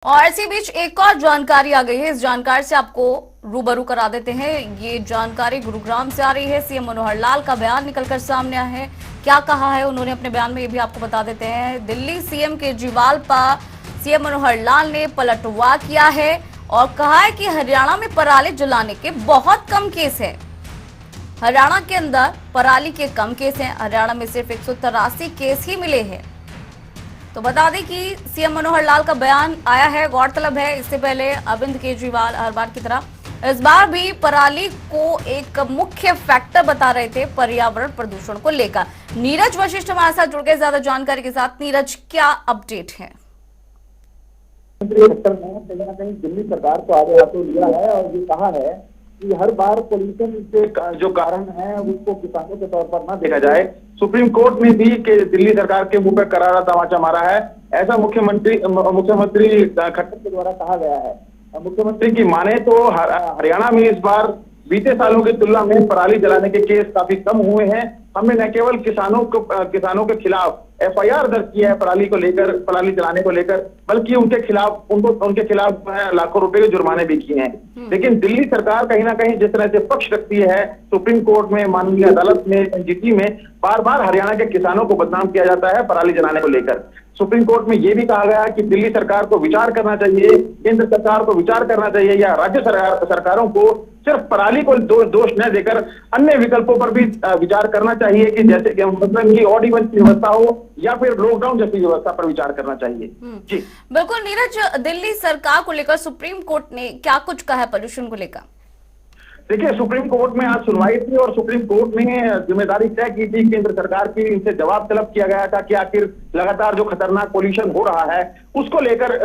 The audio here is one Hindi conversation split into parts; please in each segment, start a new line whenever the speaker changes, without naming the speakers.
और इसी बीच एक और जानकारी आ गई है। इस जानकारी से आपको रूबरू करा देते हैं। ये जानकारी गुरुग्राम से आ रही है। सीएम मनोहर लाल का बयान निकलकर सामने आया है। क्या कहा है उन्होंने अपने बयान में, ये भी आपको बता देते हैं। दिल्ली सीएम केजरीवाल पर सीएम मनोहर लाल ने पलटवार किया है और कहा है कि हरियाणा में पराली जलाने के बहुत कम केस है। हरियाणा के अंदर पराली के कम केस हैं। हरियाणा में सिर्फ 183 केस ही मिले हैं। तो बता दें कि सीएम मनोहर लाल का बयान आया है। गौरतलब है इससे पहले अरविंद केजरीवाल हर बार की तरह इस बार भी पराली को एक मुख्य फैक्टर बता रहे थे पर्यावरण प्रदूषण को लेकर। नीरज वशिष्ठ हमारे साथ जुड़ गए ज्यादा जानकारी के साथ। नीरज, क्या अपडेट है?
कहीं ना कहीं दिल्ली सरकार को आगे हाथों लिया है और ये कहा है कि हर बार पोल्यूशन के जो कारण है उसको किसानों के तौर पर न देखा जाए। सुप्रीम कोर्ट ने भी कि दिल्ली सरकार के मुंह पर करारा तमाचा मारा है, ऐसा मुख्यमंत्री खट्टर के द्वारा कहा गया है। मुख्यमंत्री की माने तो हरियाणा में इस बार बीते सालों की तुलना में पराली जलाने के केस काफी कम हुए हैं। हमने न केवल किसानों के खिलाफ एफआईआर दर्ज किया है पराली को लेकर, पराली जलाने को लेकर, बल्कि उनके खिलाफ लाखों रुपए के जुर्माने भी किए हैं। लेकिन दिल्ली सरकार कहीं ना कहीं जिस तरह से पक्ष रखती है, सुप्रीम कोर्ट में, माननीय अदालत में, एनजीटी में बार बार हरियाणा के किसानों को बदनाम किया जाता है पराली जलाने को लेकर। सुप्रीम कोर्ट में यह भी कहा गया कि दिल्ली सरकार को विचार करना चाहिए, केंद्र सरकार को विचार करना चाहिए या राज्य सरकारों को सिर्फ पराली को दोष न देकर अन्य विकल्पों पर भी विचार करना चाहिए, कि जैसे कि मतलब की ऑड इवन की व्यवस्था हो या फिर लॉकडाउन जैसी व्यवस्था पर विचार करना चाहिए। जी
बिल्कुल नीरज, दिल्ली सरकार को लेकर सुप्रीम कोर्ट ने क्या कुछ कहा है पोल्यूशन को लेकर?
देखिए, सुप्रीम कोर्ट में आज सुनवाई थी और सुप्रीम कोर्ट ने जिम्मेदारी तय की थी केंद्र सरकार की। इनसे जवाब तलब किया गया था कि आखिर लगातार जो खतरनाक पोल्यूशन हो रहा है उसको लेकर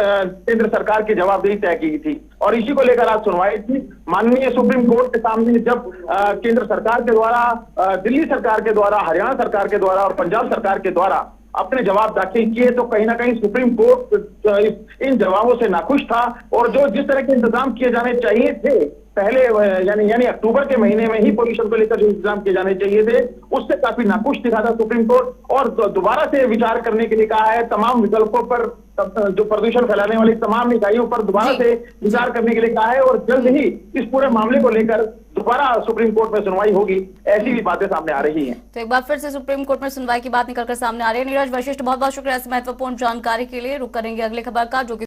केंद्र सरकार की जवाबदेही तय की थी और इसी को लेकर आज सुनवाई थी। माननीय सुप्रीम कोर्ट के सामने जब केंद्र सरकार के द्वारा, दिल्ली सरकार के द्वारा, हरियाणा सरकार के द्वारा और पंजाब सरकार के द्वारा अपने जवाब दाखिल किए, तो कहीं ना कहीं सुप्रीम कोर्ट इन जवाबों से नाखुश था और जो जिस तरह के इंतजाम किए जाने चाहिए थे पहले, यानी अक्टूबर के महीने में ही पोल्यूशन को लेकर जो इंतजाम किए जाने चाहिए थे, उससे काफी नाखुश दिखा था सुप्रीम कोर्ट और दोबारा से विचार करने के लिए कहा है। तमाम विकल्पों पर, जो प्रदूषण फैलाने वाली तमाम इकाइयों पर दोबारा से विचार करने के लिए कहा है और जल्द ही इस पूरे मामले को लेकर दोबारा सुप्रीम कोर्ट में सुनवाई होगी, ऐसी भी बातें सामने आ रही हैं।
तो एक बार फिर से सुप्रीम कोर्ट में सुनवाई की बात निकलकर सामने आ रही है। नीरज वशिष्ठ, बहुत बहुत शुक्रिया इस महत्वपूर्ण जानकारी के लिए। रुक करेंगे अगले खबर का, जो कि